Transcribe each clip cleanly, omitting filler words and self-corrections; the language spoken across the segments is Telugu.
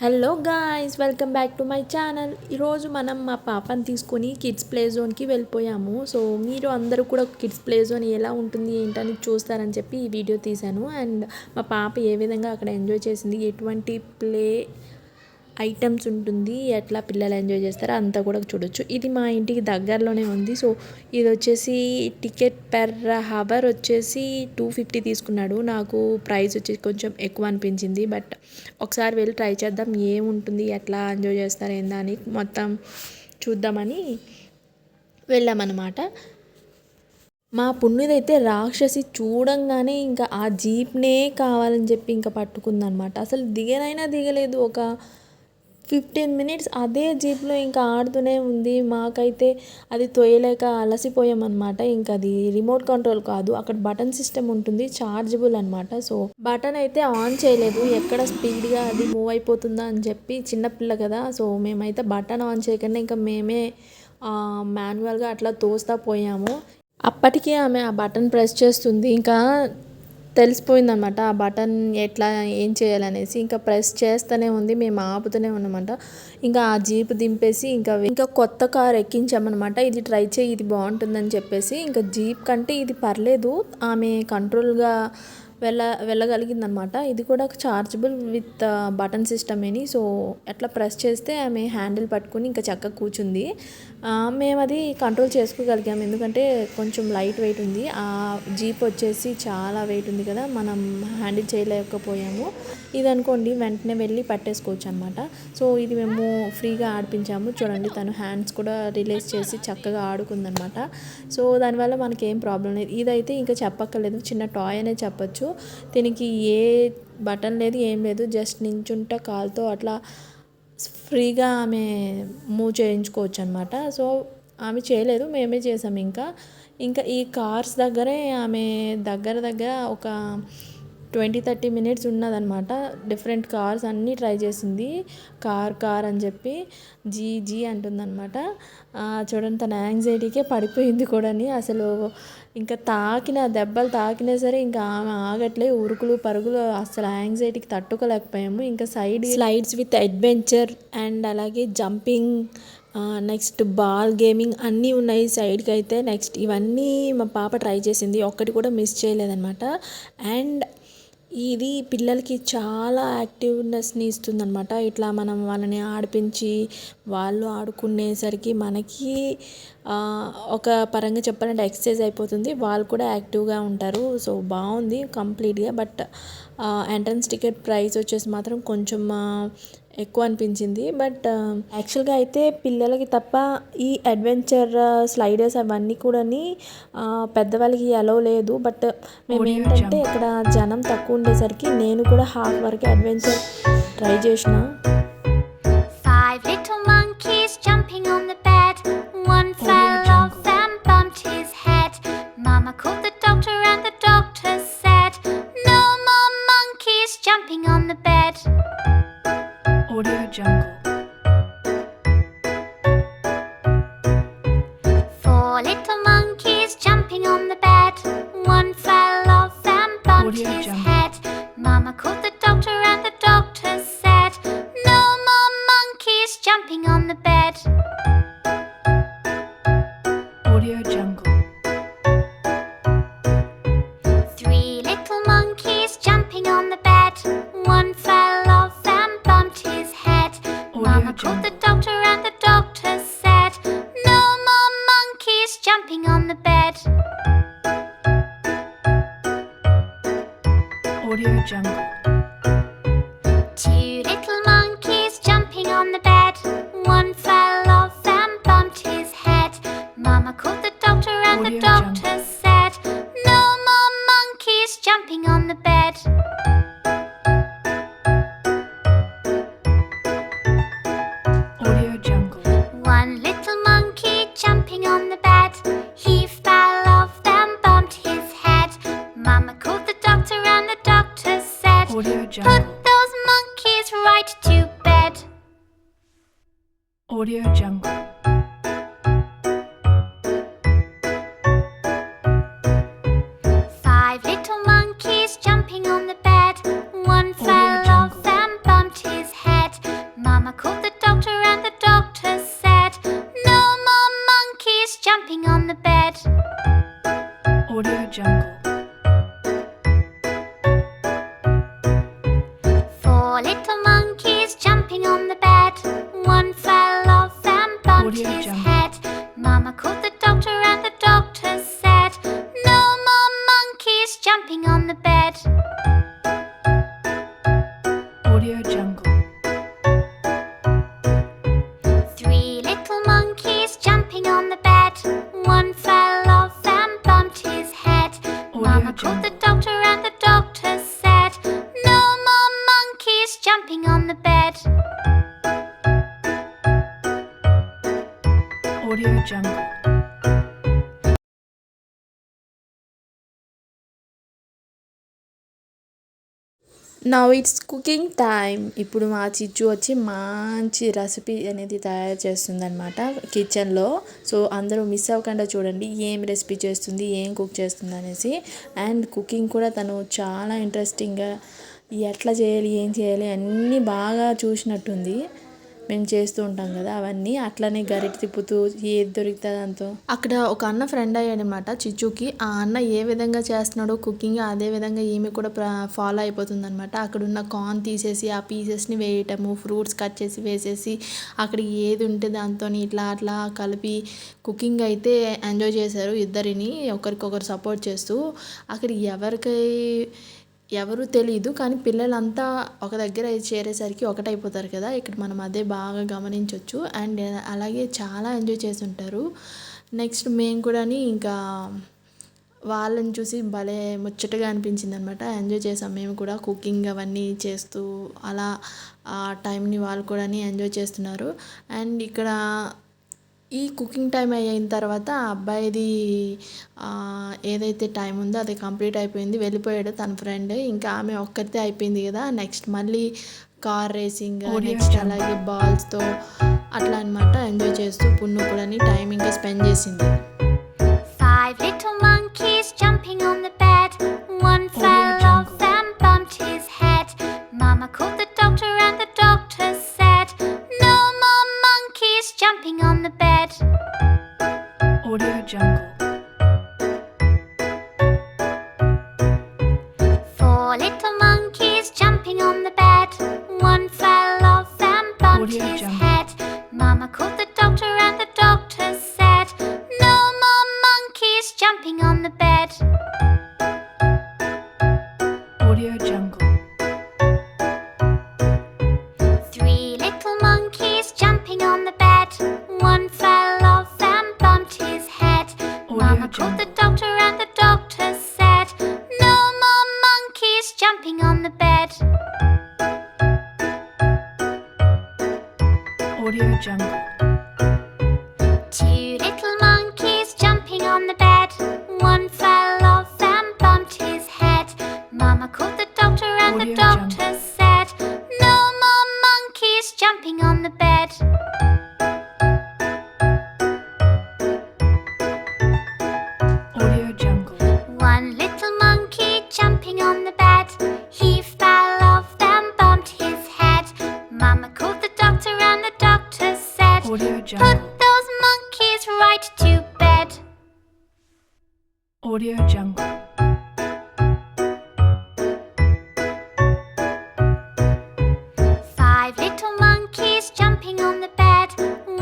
Hello guys, welcome back to my channel. ఈరోజు మనం మా పాపని తీసుకొని కిడ్స్ ప్లే జోన్కి వెళ్ళిపోయాము. సో మీరు అందరూ కూడా కిడ్స్ ప్లే జోన్ ఎలా ఉంటుంది ఏంటని చూస్తారని చెప్పి ఈ వీడియో తీశాను. అండ్ మా పాప ఏ విధంగా అక్కడ ఎంజాయ్ చేసింది, ఎటువంటి ప్లే ఐటమ్స్ ఉంటుంది, ఎట్లా పిల్లలు ఎంజాయ్ చేస్తారో అంతా కూడా చూడొచ్చు. ఇది మా ఇంటికి దగ్గరలోనే ఉంది. సో ఇది వచ్చేసి టికెట్ పర్ హవర్ వచ్చేసి 250 తీసుకున్నాడు. నాకు ప్రైస్ వచ్చేసి కొంచెం ఎక్కువ అనిపించింది. బట్ ఒకసారి వెళ్ళి ట్రై చేద్దాం, ఏముంటుంది, ఎట్లా ఎంజాయ్ చేస్తారు ఏందా అని మొత్తం చూద్దామని వెళ్ళామన్నమాట. మా పుణ్యదైతే రాక్షసి చూడంగానే ఇంకా ఆ జీప్నే కావాలని చెప్పి ఇంకా పట్టుకుందనమాట. అసలు దిగనైనా దిగలేదు. ఒక 15 మినిట్స్ అదే జీప్లో ఇంకా ఆడుతూనే ఉంది. మాకైతే అది తోయలేక అలసిపోయామన్నమాట. ఇంకా అది రిమోట్ కంట్రోల్ కాదు, అక్కడ బటన్ సిస్టమ్ ఉంటుంది, చార్జబుల్ అనమాట. సో బటన్ అయితే ఆన్ చేయలేదు, ఎక్కడ స్పీడ్గా అది మూవ్ అయిపోతుందా అని చెప్పి, చిన్నపిల్ల కదా. సో మేమైతే బటన్ ఆన్ చేయకుండా ఇంకా మేమే మాన్యువల్గా అట్లా తోస్తా పోయాము. అప్పటికే ఆమె ఆ బటన్ ప్రెస్ చేస్తుంది. ఇంకా తెలిసిపోయిందనమాట ఆ బటన్ ఎట్లా ఏం చేయాలనేసి. ఇంకా ప్రెస్ చేస్తూనే ఉంది, మేము ఆపుతూనే ఉన్నామంట. ఇంకా ఆ జీప్ దింపేసి ఇంకా కొత్త కార్ ఎక్కించామన్నమాట. ఇది ట్రై చేయి, ఇది బాగుంటుందని చెప్పేసి. ఇంకా జీప్ కంటే ఇది పర్లేదు, ఆమె కంట్రోల్గా వెళ్ళగలిగిందనమాట. ఇది కూడా చార్జబుల్ విత్ బటన్ సిస్టమేని. సో అట్లా ప్రెస్ చేస్తే ఆమె హ్యాండిల్ పట్టుకుని ఇంకా చక్కగా కూర్చుంది. మేము అది కంట్రోల్ చేసుకోగలిగాము, ఎందుకంటే కొంచెం లైట్ వెయిట్ ఉంది. ఆ జీప్ వచ్చేసి చాలా వెయిట్ ఉంది కదా, మనం హ్యాండిల్ చేయలేకపోయాము. ఇది అనుకోండి వెంటనే వెళ్ళి పట్టేసుకోవచ్చు అనమాట. సో ఇది మేము ఫ్రీగా ఆడిపించాము. చూడండి, తను హ్యాండ్స్ కూడా రిలీజ్ చేసి చక్కగా ఆడుకుందనమాట. సో దానివల్ల మనకేం ప్రాబ్లం లేదు. ఇదైతే ఇంకా చెప్పక్కర్లేదు, చిన్న టాయ్ అనే చెప్పచ్చు. దీనికి ఏ బటన్ లేదు, ఏం లేదు, జస్ట్ నించుంటే కాలుతో అట్లా ఫ్రీగా ఆమె మూవ్ చేయించుకోవచ్చు అనమాట. సో ఆమె చేయలేదు, మేమే చేసాం. ఇంకా ఈ కార్స్ దగ్గరే ఆమె దగ్గర ఒక 20-30 మినిట్స్ ఉన్నదనమాట. డిఫరెంట్ కార్స్ అన్నీ ట్రై చేసింది. కార్ అని చెప్పి జీ అంటుందన్నమాట. చూడండి, తన యాంగ్జైటీకే పడిపోయింది కూడా. అసలు ఇంకా దెబ్బలు తాకినా సరే ఇంకా ఆమె ఆగట్లే, ఉరుకులు పరుగులు, అసలు యాంగ్జైటీకి తట్టుకోలేకపోయాము. ఇంకా స్లైడ్స్ విత్ అడ్వెంచర్ అండ్ అలాగే జంపింగ్, నెక్స్ట్ బాల్ గేమింగ్ అన్నీ ఉన్నాయి సైడ్కి అయితే. నెక్స్ట్ ఇవన్నీ మా పాప ట్రై చేసింది, ఒక్కటి కూడా మిస్ చేయలేదన్నమాట. అండ్ ఇది పిల్లలకి చాలా యాక్టివ్నెస్ని ఇస్తుందన్నమాట. ఇట్లా మనం వాళ్ళని ఆడిపించి వాళ్ళు ఆడుకునేసరికి మనకి ఒక పరంగా చెప్పాలంటే ఎక్సర్సైజ్ అయిపోతుంది, వాళ్ళు కూడా యాక్టివ్గా ఉంటారు. సో బాగుంది కంప్లీట్గా. బట్ ఎంట్రన్స్ టికెట్ ప్రైస్ వచ్చేసి మాత్రం కొంచెం ఎక్కువ అనిపించింది. బట్ యాక్చువల్గా అయితే పిల్లలకి తప్ప ఈ అడ్వెంచర్ స్లైడర్స్ అవన్నీ కూడా పెద్దవాళ్ళకి అలౌ లేదు. బట్ మేము ఏంటంటే ఇక్కడ జనం తక్కువ ఉండేసరికి నేను కూడా హాఫ్ వరకు అడ్వెంచర్ ట్రై చేసిన. 5 little monkeys jumping on the bed. One fell off and bumped his head. Mama called the doctor and the doctor said, no more monkeys jumping on the bed. Audio Jungle. 4 little monkeys jumping on the bed. One fell off and bumped Audio his Jungle. head. Mama called the doctor and the doctor said, no more monkeys jumping on the bed. Audio Jungle. 3 little monkeys jumping on the bed. One fell off and bumped his head. Mama called the doctor and the doctor said, no more monkeys jumping on the bed. Audio Jungle. 2 little monkeys jumping on the bed. One fell off and bumped his head. Mama called the doctor and the Audio doctor said, no more monkeys jumping on the bed. Audio Jungle. 1 little monkey jumping on the bed. He fell off and bumped his head. Mama called the doctor and the doctor said, Audio put Jungle. those monkeys right to bed. Audio Jungle. 5 little monkeys jumping on the bed. One fell off and bumped his head. his Jungle. head. Mama called the doctor and the doctor said, no more monkeys jumping on the bed. Audio Jungle. Three little monkeys jumping on the bed. One fell off and bumped his head. Mama called the doctor and the doctor said, no more monkeys jumping on the bed. Audio Jungle. Now it's cooking time. ఇప్పుడు మా చిచ్చు వచ్చి మంచి రెసిపీ అనేది తయారు చేస్తుందన్నమాట కిచెన్లో. సో అందరూ మిస్ అవ్వకుండా చూడండి ఏం రెసిపీ చేస్తుంది, ఏం కుక్ చేస్తుంది అనేసి. అండ్ కుకింగ్ కూడా తను చాలా ఇంట్రెస్టింగ్గా ఎట్లా చేయాలి, ఏం చేయాలి అన్నీ బాగా చూసినట్టుంది. మేము చేస్తూ ఉంటాం కదా అవన్నీ. అట్లనే గరిటె తిప్పుతూ ఏది దొరికితే దాంతో. అక్కడ ఒక అన్న ఫ్రెండ్ అయ్యాడనమాట చిచ్చుకి. ఆ అన్న ఏ విధంగా చేస్తున్నాడో కుకింగ్ అదే విధంగా ఈమె కూడా ఫాలో అయిపోతుంది అనమాట. అక్కడ ఉన్న కార్న్ తీసేసి ఆ పీసెస్ని వేయటము, ఫ్రూట్స్ కట్ చేసి వేసేసి అక్కడ ఏది ఉంటే దాంతో ఇట్లా అట్లా కలిపి కుకింగ్ అయితే ఎంజాయ్ చేశారు ఇద్దరిని, ఒకరికొకరు సపోర్ట్ చేస్తూ. అక్కడ ఎవరు తెలీదు కానీ పిల్లలంతా ఒక దగ్గర చేరేసరికి ఒకటైపోతారు కదా. ఇక్కడ మనం అదే బాగా గమనించవచ్చు. అండ్ అలాగే చాలా ఎంజాయ్ చేస్తుంటారు. నెక్స్ట్ మేము కూడా ఇంకా వాళ్ళని చూసి భలే ముచ్చటగా అనిపించింది అనమాట. ఎంజాయ్ చేసాం మేము కూడా కుకింగ్ అవన్నీ చేస్తూ. అలా ఆ టైంని వాళ్ళు కూడా ఎంజాయ్ చేస్తున్నారు. అండ్ ఇక్కడ ఈ కుకింగ్ టైం అయిన తర్వాత ఆ అబ్బాయిది ఏదైతే టైం ఉందో అది కంప్లీట్ అయిపోయింది, వెళ్ళిపోయాడు తన ఫ్రెండ్. ఇంకా ఆమె ఒక్కరితే అయిపోయింది కదా. నెక్స్ట్ మళ్ళీ కార్ రేసింగ్, నెక్స్ట్ అలాగే బాల్స్తో అట్లా అనమాట ఎంజాయ్ చేస్తూ పున్ను కూడా టైం ఇంకా స్పెండ్ చేసింది. Five little monkeys jumping on the bed. One fell off and bumped his head. Mama called the doctor and the doctor said, no more monkeys jumping on the bed. Audio Jungle. Four little monkeys jumping on the bed. One fell off and bumped Audio his Jungle. head. Mama called the doctor and the doctor said, no more monkeys jumping on the bed. Audio Jungle. Three little monkeys jumping on the bed. One fell off and bumped his head. Mama called the doctor and the doctor said, no more monkeys jumping on the bed. Audio Jungle. Two little monkeys jumping on the bed. One fell off and bumped his head. Mama called the doctor and the Audio doctor said, no more monkeys jumping on the bed. Audio Jungle. One little monkey jumping on the bed. He fell off and bumped his head. Mama called the doctor and the doctor said, Audio put Jungle. those monkeys right to bed. Audio Jungle. Five little monkeys jumping on the bed.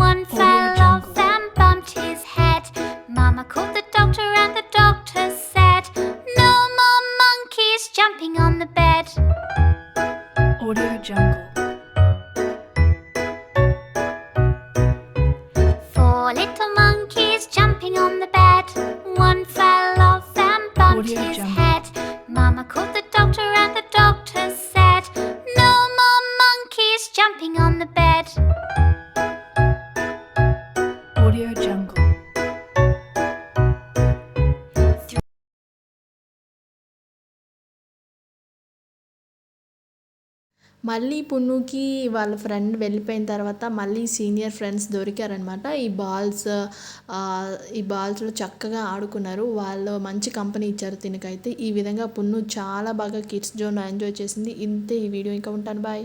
One fell off Jungle. and bumped his head. Mama called the doctor and the doctor said, no more monkeys jumping on the bed. Audio Jungle. Four little monkeys jumping on the bed. One fell off and bumped Audio his Jungle. head. Mama called the doctor and the doctor said, no more monkeys jumping on the bed. Audio Jungle. మళ్ళీ పున్నుకి వాళ్ళ ఫ్రెండ్ వెళ్ళిపోయిన తర్వాత మళ్ళీ సీనియర్ ఫ్రెండ్స్ దొరికారనమాట. ఈ బాల్స్లో చక్కగా ఆడుకున్నారు. వాళ్ళు మంచి కంపెనీ ఇచ్చారు తినకైతే. ఈ విధంగా పున్ను చాలా బాగా కిడ్స్ జోన్ ఎంజాయ్ చేసింది. ఇంతే ఈ వీడియో. ఇంకా ఉంటాను, బాయ్.